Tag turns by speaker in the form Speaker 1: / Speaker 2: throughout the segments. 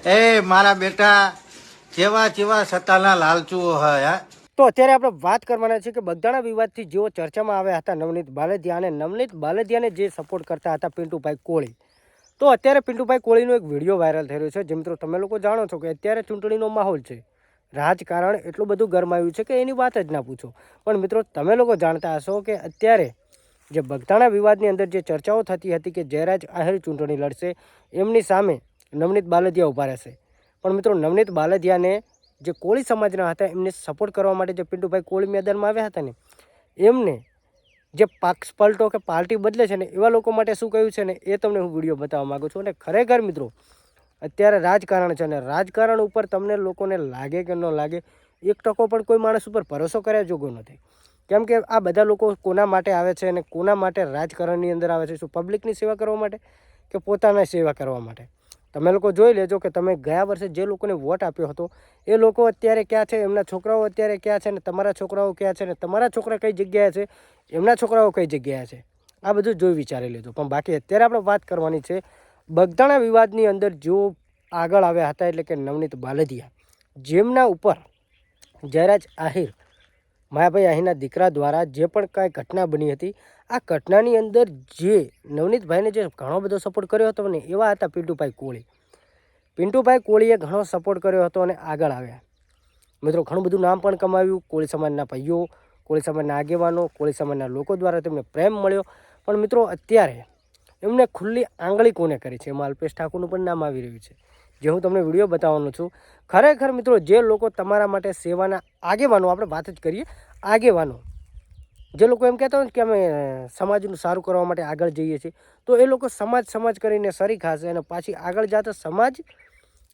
Speaker 1: એ મારા બેટા જેવા જેવા સત્તાના લાલચુઓ હોય.
Speaker 2: તો અત્યારે આપણે વાત કરવાના છે કે બગદાણા વિવાદથી જેઓ ચર્ચામાં આવ્યા હતા નવનીત બાલદિયા, અને નવનીત બાલદિયાને જે સપોર્ટ કરતા હતા પિન્ટુભાઈ કોળી, તો અત્યારે પિન્ટુભાઈ કોળીનો એક વિડીયો વાયરલ થઈ રહ્યો છે. જે મિત્રો તમે લોકો જાણો છો કે અત્યારે ચૂંટણીનો માહોલ છે, રાજકારણ એટલું બધું ગરમાયું છે કે એની વાત જ ના પૂછો. પણ મિત્રો તમે લોકો જાણતા હશો કે અત્યારે જે બગદાણા વિવાદની અંદર જે ચર્ચાઓ થતી હતી કે જયરાજ આહિર ચૂંટણી લડશે, એમની સામે નવનીત બાલદિયા ઊભા રહેશે. પણ મિત્રો નવનીત બાલદિયાને જે કોળી સમાજના હતા એમને સપોર્ટ કરવા માટે જે પિન્ટુભાઈ કોળી મેદાનમાં આવ્યા હતા ને, એમને જે પક્ષ પલટો કે પાર્ટી બદલે છે ને એવા લોકો માટે શું કહ્યું છે ને એ તમને હું વિડીયો બતાવવા માગું છું. અને ખરેખર મિત્રો અત્યારે રાજકારણ છે, અને રાજકારણ ઉપર તમને લોકોને લાગે કે ન લાગે, 1% પણ કોઈ માણસ ઉપર ભરોસો કર્યા જોગો નથી. કેમ કે આ બધા લોકો કોના માટે આવે છે અને કોના માટે રાજકારણની અંદર આવે છે? શું પબ્લિકની સેવા કરવા માટે કે પોતાના સેવા કરવા માટે? તમે લોકો જોઈ લેજો કે તમે ગયા વર્ષે જે લોકોને વોટ આપ્યો હતો એ લોકો અત્યારે ક્યાં છે, એમના છોકરાઓ અત્યારે ક્યાં છે, ને તમારા છોકરાઓ ક્યાં છે, ને તમારા છોકરા કઈ જગ્યાએ છે, એમના છોકરાઓ કઈ જગ્યાએ છે, આ બધું જોઈ વિચારી લેજો. પણ બાકી અત્યારે આપણે વાત કરવાની છે બગદાણા વિવાદની અંદર જો આગળ આવ્યા હતા, એટલે કે નવનીત બાલદિયા, જેમના ઉપર જયરાજ આહિર માયાભાઈ આહિરના દીકરા દ્વારા જે પણ કાંઈ ઘટના બની હતી, આ ઘટનાની અંદર જે નવનીતભાઈને જે ઘણો બધો સપોર્ટ કર્યો હતો ને એવા હતા પિન્ટુભાઈ કોળી. પિન્ટુભાઈ કોળીએ ઘણો સપોર્ટ કર્યો હતો અને આગળ આવ્યા. મિત્રો ઘણું બધું નામ પણ કમાવ્યું. કોળી સમાજના ભાઈઓ, કોળી સમાજના આગેવાનો, કોળી સમાજના લોકો દ્વારા તેમને પ્રેમ મળ્યો. પણ મિત્રો અત્યારે એમને ખુલ્લી આંગળી કોને કરી છે? એમાં અલ્પેશ ઠાકોરનું પણ નામ આવી રહ્યું છે, જે હું તમને વિડીયો બતાવવાનો છું. ખરેખર મિત્રો જે લોકો તમારા માટે સેવાના આગેવાનો, આપણે વાત જ કરીએ આગેવાનો, જે લોકો એમ કહેતા હોય કે અમે સમાજનું સારું કરવા માટે આગળ જઈએ છીએ, તો એ લોકો સમાજ કરીને સરી ખાશે અને પાછી આગળ જતા સમાજ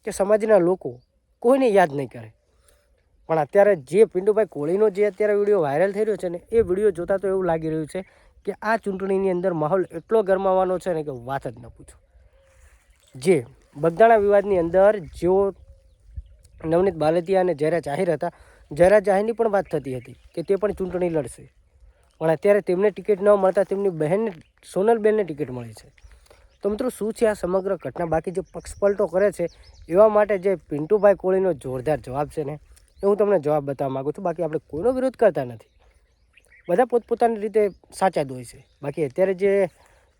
Speaker 2: કે સમાજના લોકો કોઈને યાદ નહીં કરે. પણ અત્યારે જે પિન્ટુભાઈ કોળીનો જે અત્યારે વિડીયો વાયરલ થઈ રહ્યો છે ને, એ વિડીયો જોતાં તો એવું લાગી રહ્યું છે કે આ ચૂંટણીની અંદર માહોલ એટલો ગરમાવાનો છે ને કે વાત જ ન પૂછો. જે બગદાણા વિવાદની અંદર જેઓ નવનીત બાલદિયા અને જયરાજ આહિર હતા, જયરાજ આહિરની પણ વાત થતી હતી કે તે પણ ચૂંટણી લડશે. પણ અત્યારે તેમને ટિકિટ ન મળતા તેમની બહેનને, સોનલબેનને ટિકિટ મળી છે. તો મિત્રો શું છે આ સમગ્ર ઘટના? બાકી જે પક્ષ પલટો કરે છે એવા માટે જે પિન્ટુભાઈ કોળીનો જોરદાર જવાબ છે ને, એ હું તમને જવાબ બતાવવા માગું છું. બાકી આપણે કોઈનો વિરોધ કરતા નથી, બધા પોતપોતાની રીતે સાચા જ હોય છે. બાકી અત્યારે જે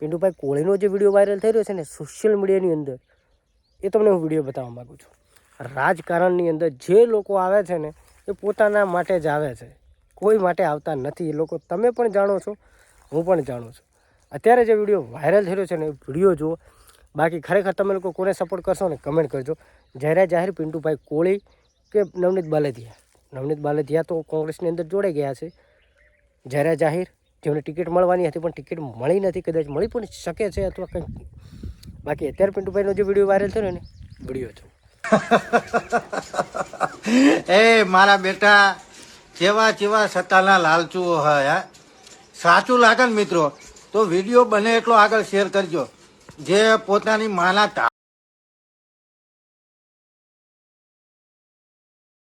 Speaker 2: પિન્ટુભાઈ કોળીનો જે વિડીયો વાયરલ થઈ રહ્યો છે ને સોશિયલ મીડિયાની અંદર, એ તમને હું વિડીયો બતાવવા માગું છું. રાજકારણની અંદર જે લોકો આવે છે ને એ પોતાના માટે જ આવે છે, કોઈ માટે આવતા નથી. એ લોકો તમે પણ જાણો છો, હું પણ જાણું છું. અત્યારે જે વિડીયો વાયરલ થઈ રહ્યો છે ને એ વિડીયો જુઓ. બાકી ખરેખર તમે લોકો કોને સપોર્ટ કરશો ને કમેન્ટ કરજો. જયરાજ આહિર, પિન્ટુભાઈ કોળી કે નવનીત બાલદિયા? નવનીત બાલદિયા તો કોંગ્રેસની અંદર જોડાઈ ગયા છે. જયરાજ આહિર જેમને ટિકિટ મળવાની હતી પણ ટિકિટ મળી નથી, કદાચ મળી પણ શકે છે અથવા કંઈક. બાકી અત્યારે પિન્ટુભાઈનો જે વિડીયો વાયરલ થયો ને વિડીયો જુઓ.
Speaker 1: એ મારા બેટા જેવા જેવા સત્તાના લાલચુઓ હોય. સાચું લાગે ને મિત્રો તો વિડીયો બને એટલો આગળ શેર કરજો. જે પોતાની માના